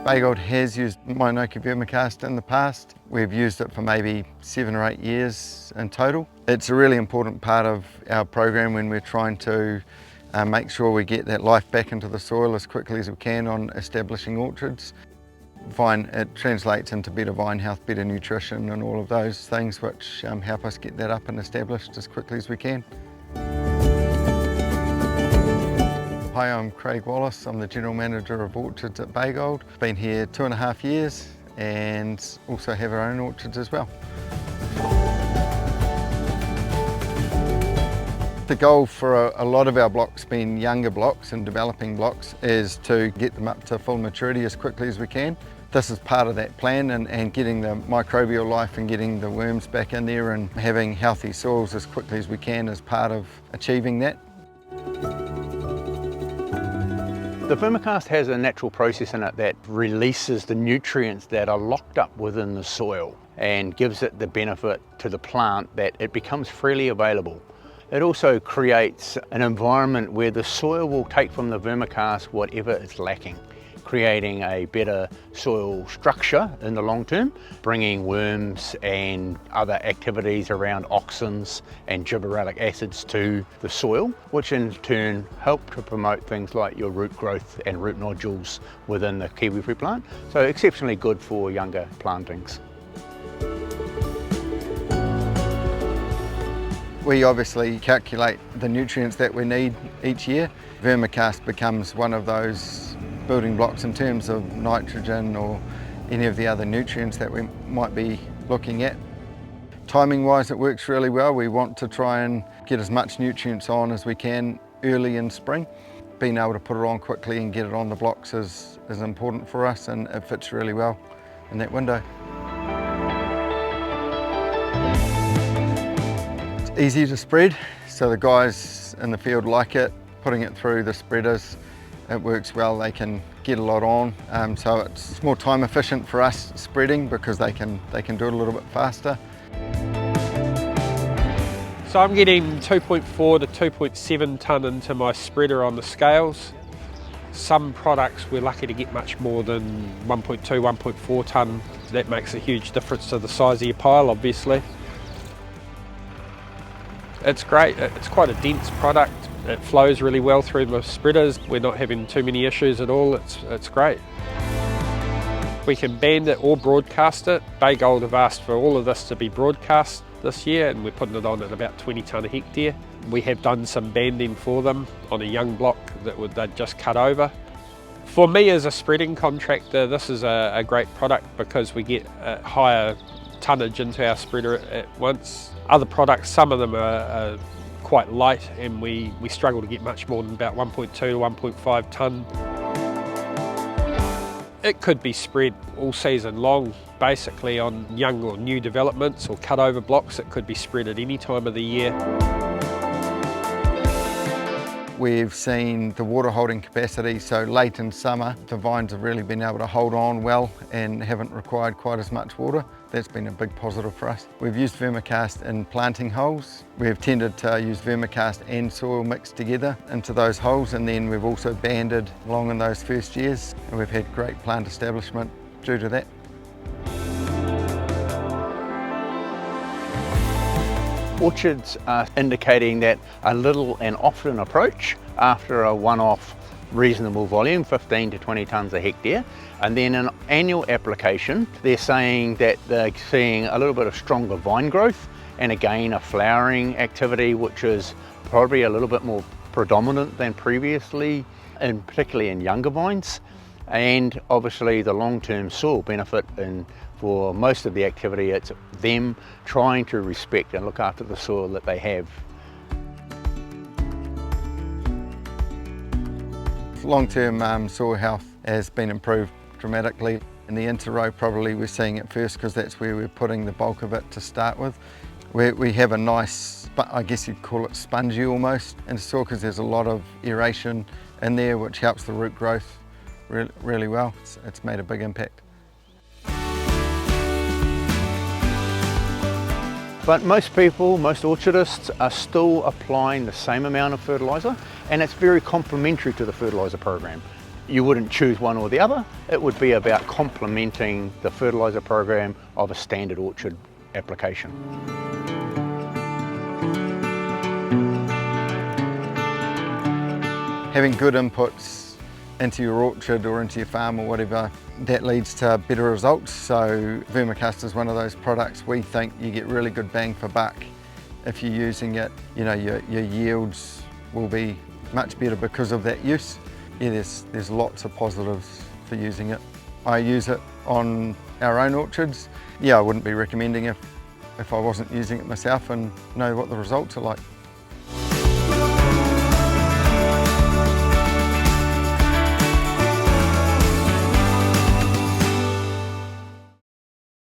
Baygold has used MyNoke Vermicast in the past. We've used it for maybe 7 or 8 years in total. It's a really important part of our program when we're trying to make sure we get that life back into the soil as quickly as we can on establishing orchards. It translates into better vine health, better nutrition and all of those things which help us get that up and established as quickly as we can. Hi, I'm Craig Wallace. I'm the General Manager of Orchards at Baygold. Been here 2.5 years and also have our own orchards as well. The goal for a lot of our blocks, being younger blocks and developing blocks, is to get them up to full maturity as quickly as we can. This is part of that plan, and getting the microbial life and getting the worms back in there and having healthy soils as quickly as we can is part of achieving that. The Vermicast has a natural process in it that releases the nutrients that are locked up within the soil and gives it the benefit to the plant that it becomes freely available. It also creates an environment where the soil will take from the Vermicast whatever it's lacking, creating a better soil structure in the long term, bringing worms and other activities around auxins and gibberellic acids to the soil, which in turn help to promote things like your root growth and root nodules within the kiwifruit plant. So exceptionally good for younger plantings. We obviously calculate the nutrients that we need each year. Vermicast becomes one of those building blocks in terms of nitrogen or any of the other nutrients that we might be looking at. Timing wise, it works really well. We want to try and get as much nutrients on as we can early in spring. Being able to put it on quickly and get it on the blocks is important for us, and it fits really well in that window. It's easy to spread, so the guys in the field like it. Putting it through the spreaders, it works well. They can get a lot on, so it's more time efficient for us spreading because they can do it a little bit faster. So I'm getting 2.4 to 2.7 tonne into my spreader on the scales. Some products we're lucky to get much more than 1.2, 1.4 tonne. That makes a huge difference to the size of your pile, obviously. It's great. It's quite a dense product. It flows really well through the spreaders. We're not having too many issues at all. It's great. We can band it or broadcast it. Baygold have asked for all of this to be broadcast this year, and we're putting it on at about 20 tonne a hectare. We have done some banding for them on a young block that they'd just cut over. For me as a spreading contractor, this is a great product because we get a higher tonnage into our spreader at once. Other products, some of them are quite light, and we struggle to get much more than about 1.2 to 1.5 tonne. It could be spread all season long, basically on young or new developments or cut over blocks. It could be spread at any time of the year. We've seen the water holding capacity, so late in summer the vines have really been able to hold on well and haven't required quite as much water. That's been a big positive for us. We've used Vermicast in planting holes. We've tended to use Vermicast and soil mixed together into those holes, and then we've also banded along in those first years, and we've had great plant establishment due to that. Orchards are indicating that a little and often approach after a one-off reasonable volume, 15 to 20 tonnes a hectare, and then an annual application. They're saying that they're seeing a little bit of stronger vine growth and again a flowering activity which is probably a little bit more predominant than previously, and particularly in younger vines, and obviously the long-term soil benefit. And for most of the activity, it's them trying to respect and look after the soil that they have. Long-term soil health has been improved dramatically. In the inter-row probably we're seeing it first because that's where we're putting the bulk of it to start with. We have a nice, I guess you'd call it spongy almost, in soil because there's a lot of aeration in there which helps the root growth really well. It's made a big impact. But most people, most orchardists are still applying the same amount of fertiliser, and it's very complementary to the fertiliser program. you wouldn't choose one or the other. It would be about complementing the fertiliser program of a standard orchard application. Having good inputs into your orchard or into your farm or whatever, that leads to better results. So Vermicast is one of those products we think you get really good bang for buck if you're using it. You know, your yields will be much better because of that use. Yeah, there's lots of positives for using it. I use it on our own orchards. Yeah, I wouldn't be recommending if I wasn't using it myself and know what the results are like.